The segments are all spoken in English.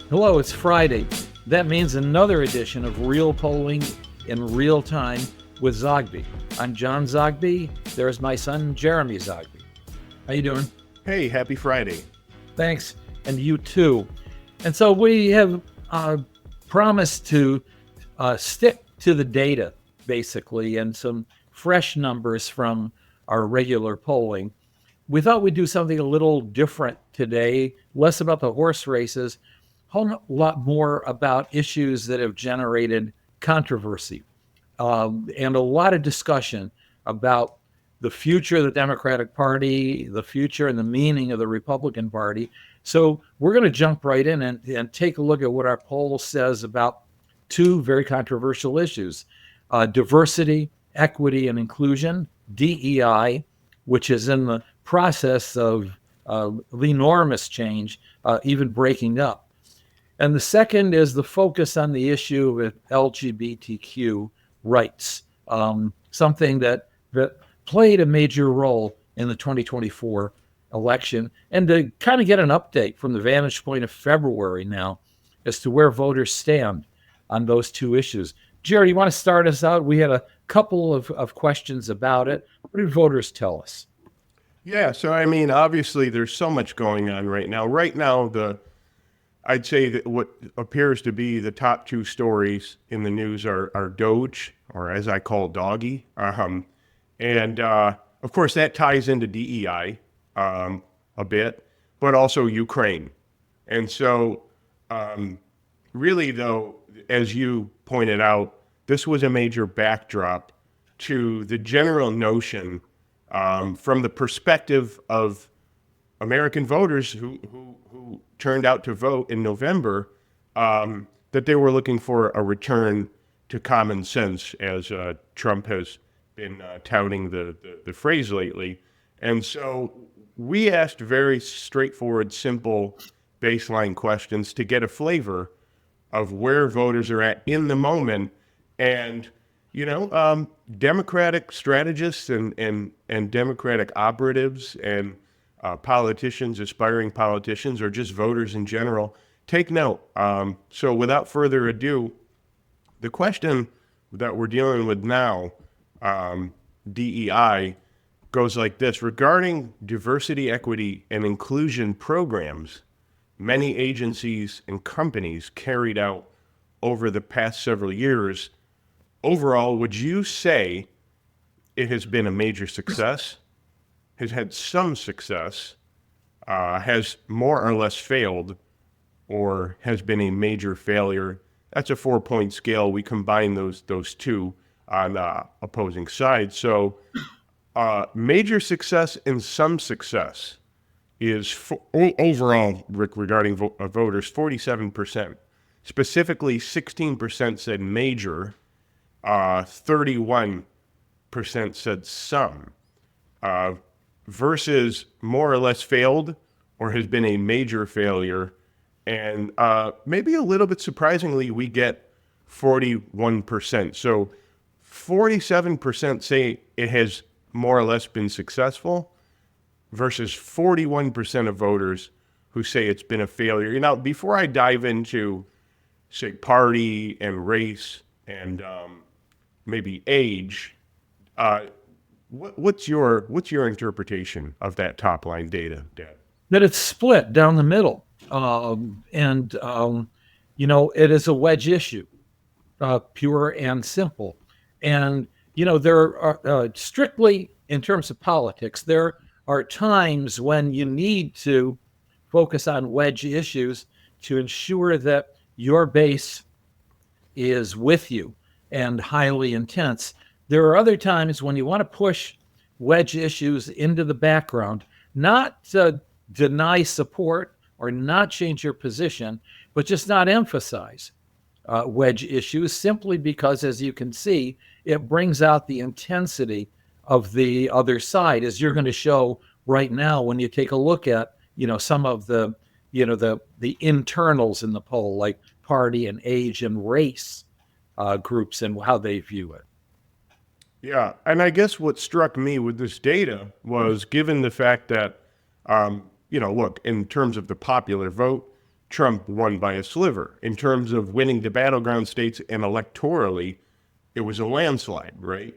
Hello, it's Friday. That means another edition of Real Polling in Real Time with Zogby. I'm John Zogby. There's my son, Jeremy Zogby. How you doing? Hey, happy Friday. Thanks, and you too. And so we have promised to stick to the data, basically, and some fresh numbers from our regular polling. We thought we'd do something a little different today, less about the horse races, a whole lot more about issues that have generated controversy and a lot of discussion about the future of the Democratic Party, the future and the meaning of the Republican Party. So we're going to jump right in and take a look at what our poll says about two very controversial issues: diversity, equity, and inclusion, DEI, which is in the process of enormous change, even breaking up. And the second is the focus on the issue of LGBTQ rights, something that played a major role in the 2024 election, and to kind of get an update from the vantage point of February now as to where voters stand on those two issues. Jerry, you want to start us out? We had a couple of questions about it. What did voters tell us? Yeah, so I mean, obviously there's so much going on right now. Right now, I'd say that what appears to be the top two stories in the news are Doge, or as I call Doggy. And of course, that ties into DEI a bit, but also Ukraine. And so, really, though, as you pointed out, this was a major backdrop to the general notion from the perspective of American voters who turned out to vote in November, that they were looking for a return to common sense, as Trump has been touting the phrase lately. And so we asked very straightforward, simple baseline questions to get a flavor of where voters are at in the moment. And, Democratic strategists and Democratic operatives and politicians, aspiring politicians, or just voters in general, take note. So without further ado, the question that we're dealing with now, DEI, goes like this. Regarding diversity, equity, and inclusion programs many agencies and companies carried out over the past several years, overall, would you say it has been a major success, has had some success, has more or less failed, or has been a major failure? That's a 4-point scale. We combine those two on opposing sides. So major success and some success is overall, regarding voters, 47%. Specifically, 16% said major, 31% said some, versus more or less failed or has been a major failure. And maybe a little bit surprisingly, we get 41%. So 47% say it has more or less been successful versus 41% of voters who say it's been a failure. Now, before I dive into, say, party and race and maybe age, what's your interpretation of that top line data, Dad? That it's split down the middle. And it is a wedge issue, pure and simple. And, there are strictly in terms of politics, there are times when you need to focus on wedge issues to ensure that your base is with you and highly intense. There are other times when you want to push wedge issues into the background, not to deny support or not change your position, but just not emphasize wedge issues, simply because, as you can see, it brings out the intensity of the other side, as you're going to show right now when you take a look at, some of the internals in the poll, like party and age and race groups and how they view it. Yeah, and I guess what struck me with this data was, given the fact that, look, in terms of the popular vote, Trump won by a sliver. In terms of winning the battleground states and electorally, it was a landslide, right?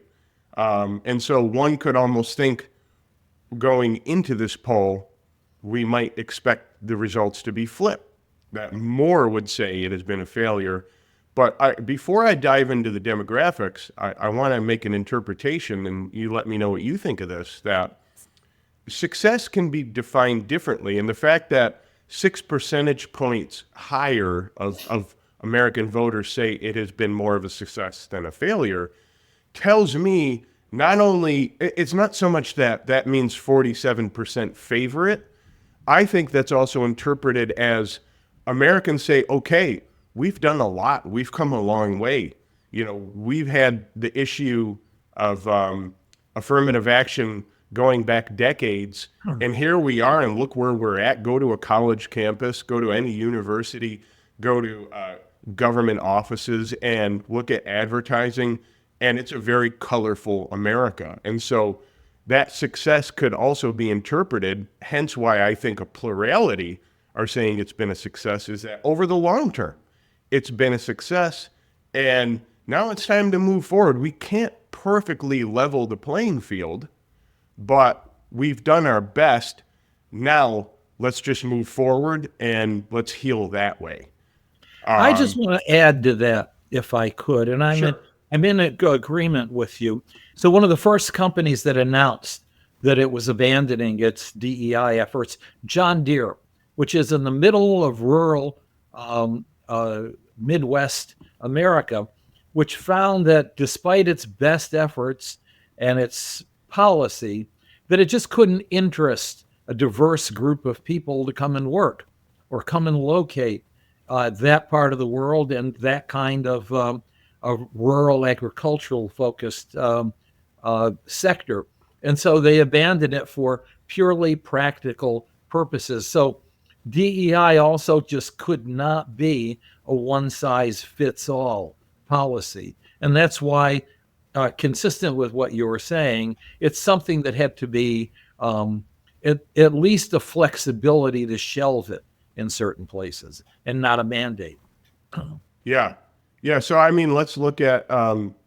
And so one could almost think going into this poll, we might expect the results to be flipped. That more would say it has been a failure. But before I dive into the demographics, I want to make an interpretation, and you let me know what you think of this, that success can be defined differently. And the fact that 6 percentage points higher of American voters say it has been more of a success than a failure tells me not only, it's not so much that that means 47% favor it. I think that's also interpreted as Americans say, okay, we've done a lot. We've come a long way. You know, we've had the issue of affirmative action going back decades. And here we are, and look where we're at. Go to a college campus, go to any university, go to government offices, and look at advertising. And it's a very colorful America. And so that success could also be interpreted, hence why I think a plurality are saying it's been a success, is that over the long term, it's been a success. And now it's time to move forward. We can't perfectly level the playing field, but we've done our best. Now let's just move forward and let's heal that way. I just want to add to that, if I could, and Sure. I'm in agreement with you. So one of the first companies that announced that it was abandoning its DEI efforts, John Deere, which is in the middle of rural Midwest America, which found that despite its best efforts and its policy, that it just couldn't interest a diverse group of people to come and work or come and locate that part of the world and that kind of a rural agricultural focused sector. And so they abandoned it for purely practical purposes. So DEI also just could not be a one size fits all policy. And that's why, consistent with what you were saying, it's something that had to be at least a flexibility to shelve it in certain places and not a mandate. Yeah. Yeah. So, I mean, let's look at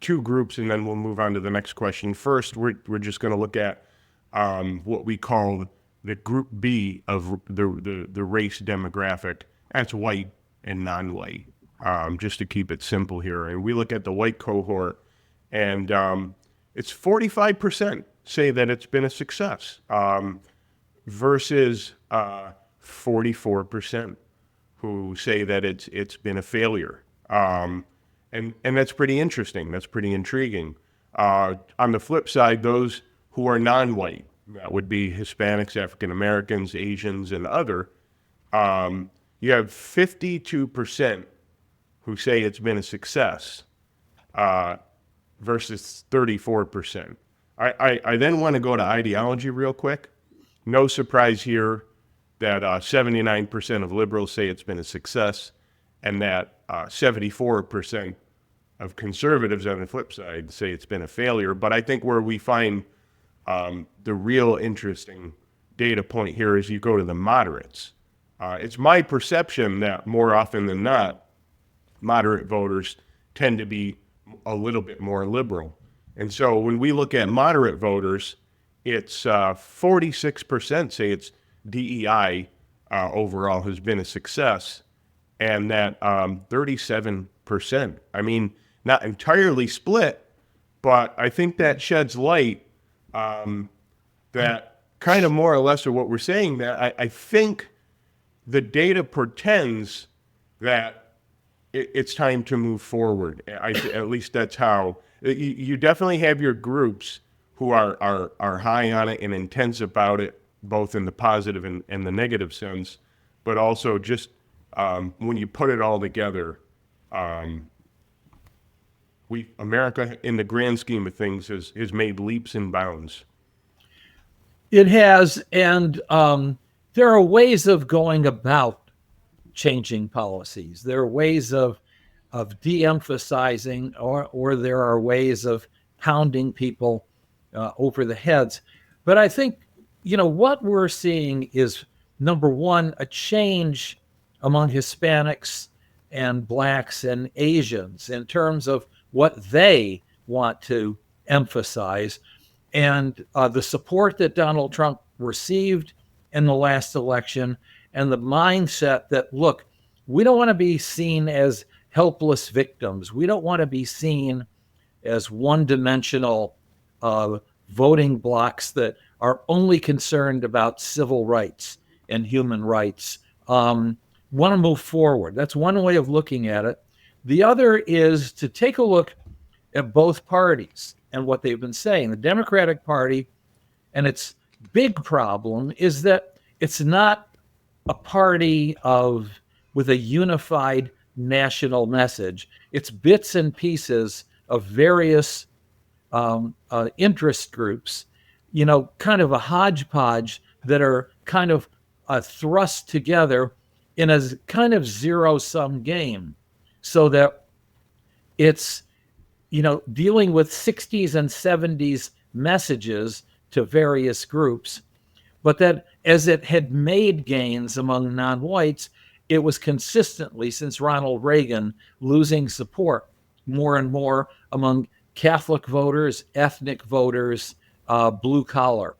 two groups and then we'll move on to the next question. First, we're just going to look at what we call the group B of the race demographic. That's white and non-white, just to keep it simple here. And we look at the white cohort, and it's 45% say that it's been a success versus 44% who say that it's been a failure. And that's pretty interesting. That's pretty intriguing. On the flip side, those who are non-white, that would be Hispanics, African Americans, Asians, and other, you have 52% who say it's been a success versus 34%. I then want to go to ideology real quick. No surprise here that 79% of liberals say it's been a success, and that 74% of conservatives on the flip side say it's been a failure. But I think where we find the real interesting data point here is you go to the moderates. It's my perception that more often than not, moderate voters tend to be a little bit more liberal. And so when we look at moderate voters, it's 46% say it's DEI overall has been a success, and that 37%, I mean, not entirely split, but I think that sheds light that kind of more or less of what we're saying, that I think the data portends that it's time to move forward. At least that's how, you definitely have your groups who are high on it and intense about it, both in the positive and the negative sense, but also just when you put it all together, America, in the grand scheme of things, has made leaps and bounds. It has, and there are ways of going about changing policies. There are ways of de-emphasizing, or there are ways of pounding people over the heads. But I think, what we're seeing is, number one, a change among Hispanics and blacks and Asians in terms of what they want to emphasize. And the support that Donald Trump received in the last election, and the mindset that, look, we don't want to be seen as helpless victims. We don't want to be seen as one dimensional voting blocks that are only concerned about civil rights and human rights. Want to move forward. That's one way of looking at it. The other is to take a look at both parties and what they've been saying. The Democratic Party, and its big problem is that it's not a party of with a unified national message. It's bits and pieces of various interest groups, kind of a hodgepodge that are kind of thrust together in a kind of zero-sum game, so that it's dealing with 60s and 70s messages to various groups, but that as it had made gains among non-whites, it was consistently, since Ronald Reagan, losing support more and more among Catholic voters, ethnic voters, blue-collar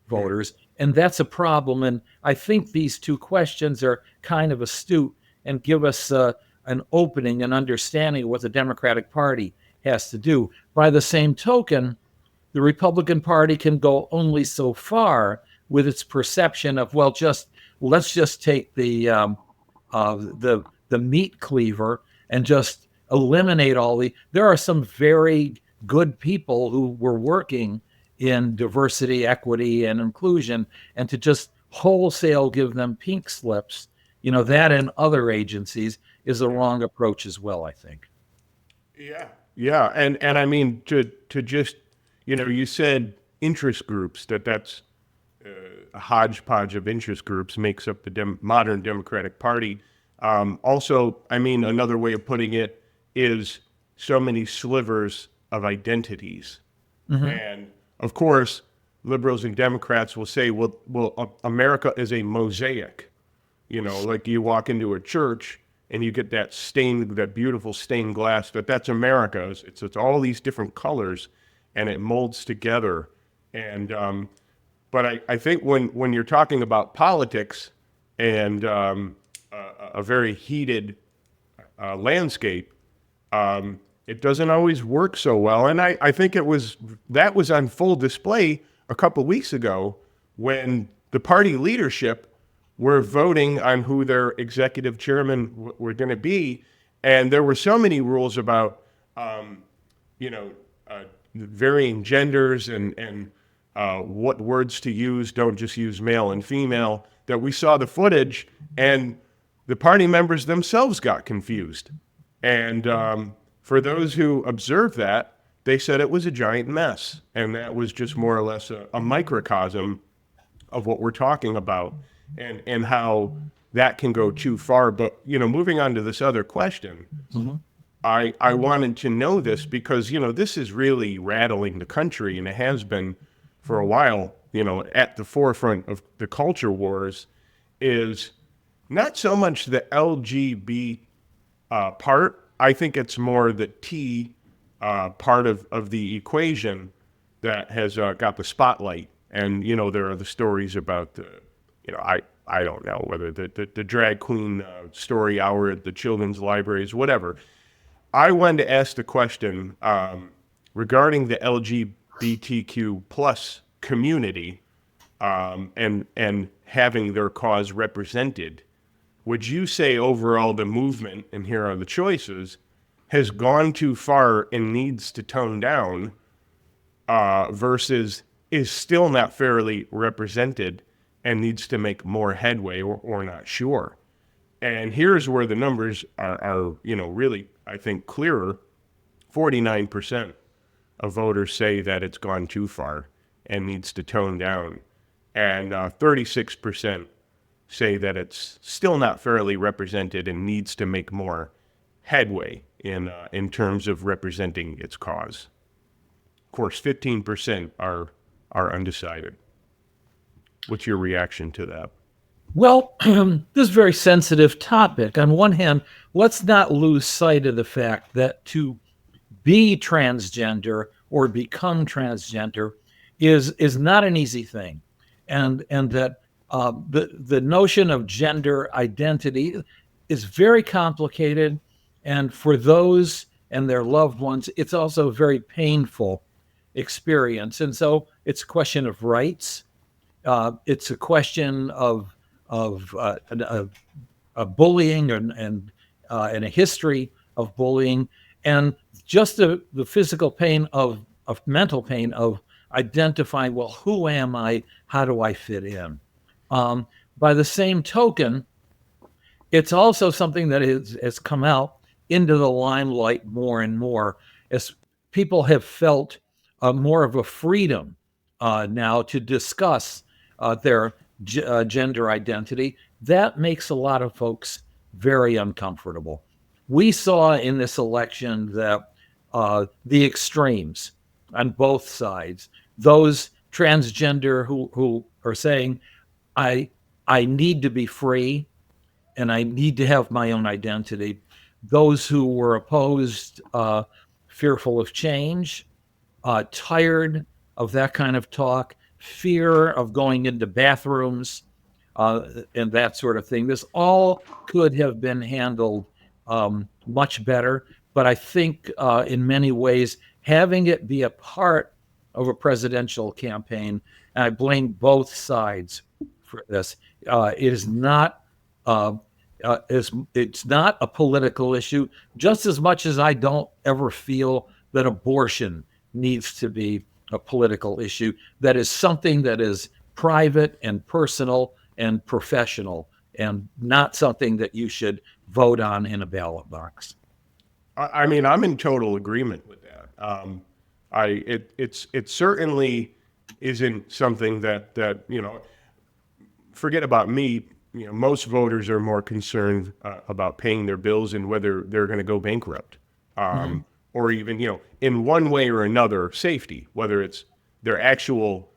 voters. And that's a problem. And I think these two questions are kind of astute and give us an opening, an understanding of what the Democratic Party has to do. By the same token, the Republican Party can go only so far with its perception of, well, let's just take the meat cleaver and just eliminate all the. There are some very good people who were working in diversity, equity, and inclusion, and to just wholesale give them pink slips, that and other agencies is the wrong approach as well, I think. Yeah, and I mean to just you said interest groups, that's a hodgepodge of interest groups makes up the modern Democratic Party. Also, I mean, another way of putting it is so many slivers of identities. And of course, liberals and Democrats will say, well, America is a mosaic. Like you walk into a church and you get that beautiful stained glass, that's America. It's all these different colors, and it molds together. And but I think when you're talking about politics and a very heated landscape, it doesn't always work so well. And I think that was on full display a couple weeks ago when the party leadership were voting on who their executive chairman were going to be. And there were so many rules about, varying genders and what words to use, don't just use male and female, that we saw the footage and the party members themselves got confused. And for those who observed that, they said it was a giant mess. And that was just more or less a microcosm of what we're talking about and how that can go too far. But, moving on to this other question, I wanted to know this because, this is really rattling the country, and it has been for a while, at the forefront of the culture wars, is not so much the LGBT part. I think it's more the T part of the equation that has got the spotlight. And, there are the stories about the, I don't know whether the drag queen story hour at the children's libraries, whatever. I wanted to ask the question regarding the LGBTQ plus community and having their cause represented. Would you say overall the movement, and here are the choices, has gone too far and needs to tone down versus is still not fairly represented and needs to make more headway or not sure? And here's where the numbers are really, I think, clearer. 49% of voters say that it's gone too far and needs to tone down. And 36% say that it's still not fairly represented and needs to make more headway in terms of representing its cause. Of course, 15% are undecided. What's your reaction to that? Well, this is a very sensitive topic. On one hand, let's not lose sight of the fact that to be transgender or become transgender is not an easy thing, and that the notion of gender identity is very complicated, and for those and their loved ones, it's also a very painful experience. And so it's a question of rights. It's a question of bullying and a history of bullying, and just the physical pain of mental pain of identifying, well, who am I? How do I fit in? By the same token, it's also something that has come out into the limelight more and more as people have felt more of a freedom now to discuss their gender identity. That makes a lot of folks very uncomfortable. We saw in this election that the extremes on both sides, those transgender who are saying, I, I need to be free and I need to have my own identity. Those who were opposed, fearful of change, tired of that kind of talk, fear of going into bathrooms, and that sort of thing. This all could have been handled much better. But I think in many ways, having it be a part of a presidential campaign, and I blame both sides for this, it is not. It's not a political issue, just as much as I don't ever feel that abortion needs to be a political issue. That is something that is private and personal and professional, and not something that you should vote on in a ballot box. I mean, I'm in total agreement with that. It certainly isn't something that forget about me. Most voters are more concerned about paying their bills and whether they're going to go bankrupt, Mm-hmm. or even in one way or another, safety, whether it's their actual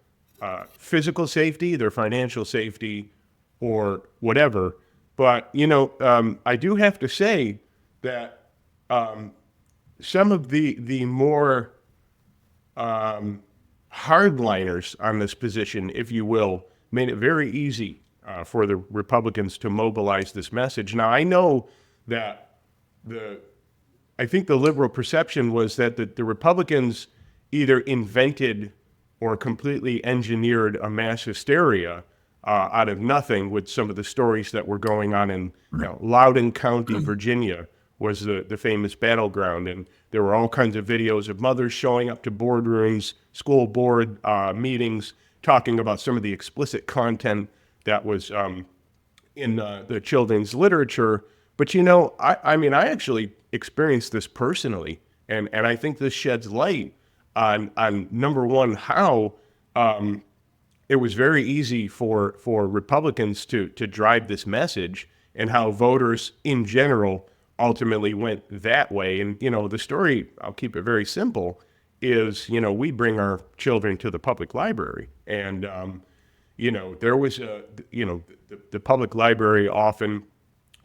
physical safety, their financial safety, or whatever. But I do have to say that some of the more hardliners on this position, if you will, made it very easy for the Republicans to mobilize this message. Now, I know that I think the liberal perception was that the Republicans either invented or completely engineered a mass hysteria out of nothing with some of the stories that were going on in Loudoun County, Virginia, was the famous battleground. And there were all kinds of videos of mothers showing up to boardrooms, school board meetings, talking about some of the explicit content that was in the children's literature. But I mean, I actually experienced this personally, and I think this sheds light on number one, how it was very easy for Republicans to drive this message, and how voters in general ultimately went that way. And the story, I'll keep it very simple, is we bring our children to the public library, and there was the public library often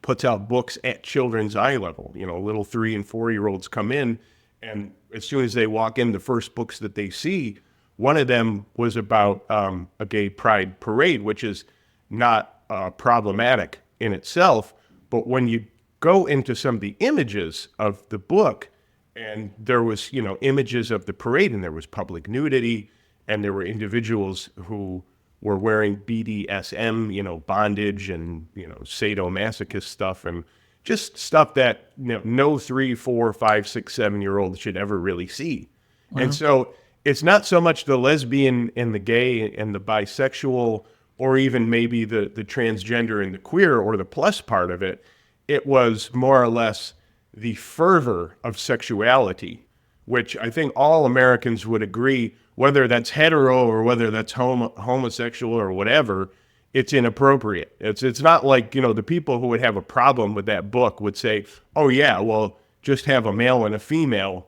puts out books at children's eye level. Little 3 and 4-year-olds come in, and as soon as they walk in, the first books that they see, one of them was about a gay pride parade, which is not problematic in itself. But when you go into some of the images of the book, and there was, images of the parade, and there was public nudity, and there were individuals who were wearing BDSM, bondage and, sadomasochist stuff, and just stuff that no 3, 4, 5, 6, 7-year-old should ever really see. And so it's not so much the lesbian and the gay and the bisexual, or even maybe the transgender and the queer or the plus part of it. It was more or less the fervor of sexuality, which I think all Americans would agree, whether that's hetero or whether that's homosexual or whatever, it's inappropriate. It's not like, the people who would have a problem with that book would say, oh yeah, well, just have a male and a female,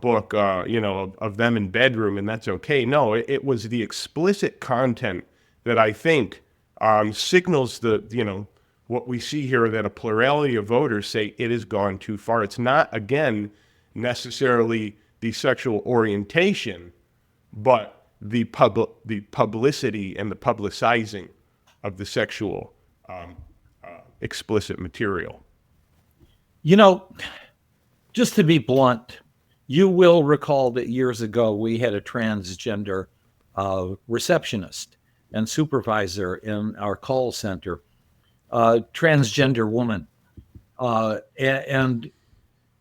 book, of them in bedroom, and that's okay. No, it was the explicit content that I think signals what we see here, that a plurality of voters say it has gone too far. It's not, again, necessarily the sexual orientation, but the publicity and the publicizing of the sexual explicit material. Just to be blunt, you will recall that years ago we had a transgender receptionist and supervisor in our call center, transgender woman. And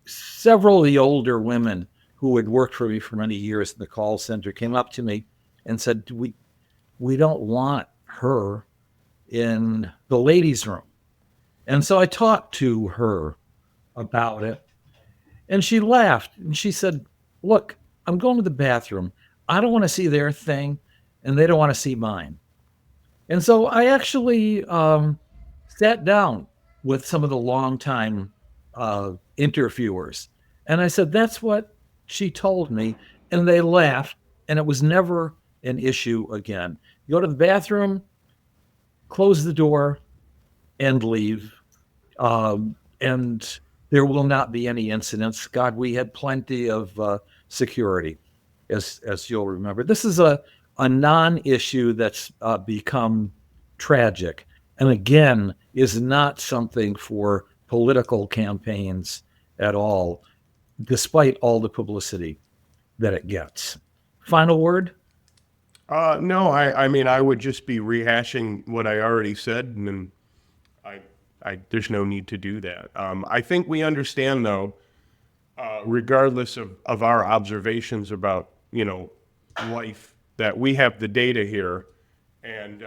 several of the older women who had worked for me for many years in the call center came up to me and said, we don't want her in the ladies' room. And so I talked to her about it, and she laughed and she said, look, I'm going to the bathroom. I don't want to see their thing, and they don't want to see mine. And so I actually sat down with some of the longtime interviewers, and I said, that's what she told me. And they laughed, and it was never an issue again. You go to the bathroom, close the door, and leave. And there will not be any incidents. God, we had plenty of security, as you'll remember. This is a non-issue that's become tragic, and again, is not something for political campaigns at all, despite all the publicity that it gets. Final word? No, I mean, I would just be rehashing what I already said, and there's no need to do that. I think we understand, though, regardless of our observations about, life, that we have the data here. And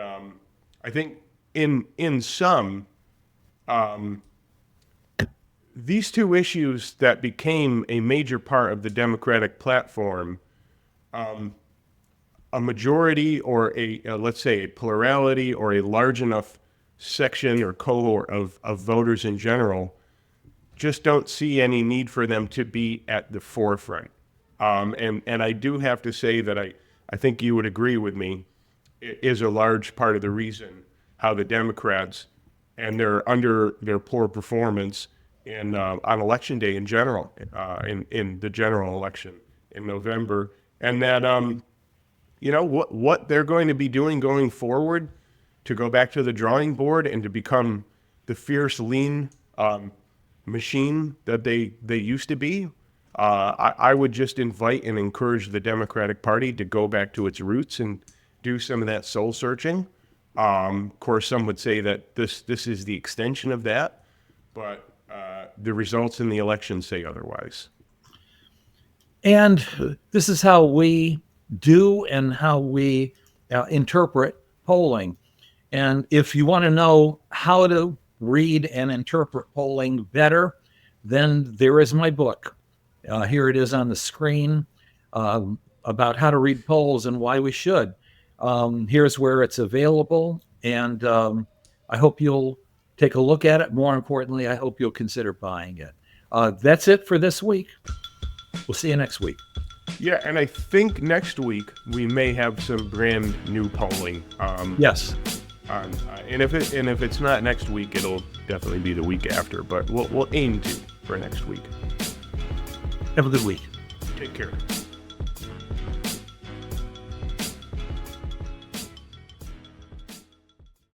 I think in sum, these two issues that became a major part of the Democratic platform, a majority or let's say a plurality or a large enough section or cohort of voters in general just don't see any need for them to be at the forefront. And I do have to say that I think you would agree with me, it is a large part of the reason how the Democrats and their poor performance on election day in general, in the general election in November, and that what they're going to be doing going forward to go back to the drawing board and to become the fierce, lean machine that they used to be. I would just invite and encourage the Democratic Party to go back to its roots and do some of that soul searching. Of course, some would say that this is the extension of that, but the results in the election say otherwise. And this is how we do and how we interpret polling. And if you want to know how to read and interpret polling better, then there is my book. Here it is on the screen, about how to read polls and why we should. Here's where it's available, and I hope you'll take a look at it. More importantly, I hope you'll consider buying it. That's it for this week. We'll see you next week. Yeah, and I think next week we may have some brand new polling. Yes. And if it's not next week, it'll definitely be the week after. But we'll aim to for next week. Have a good week. Take care.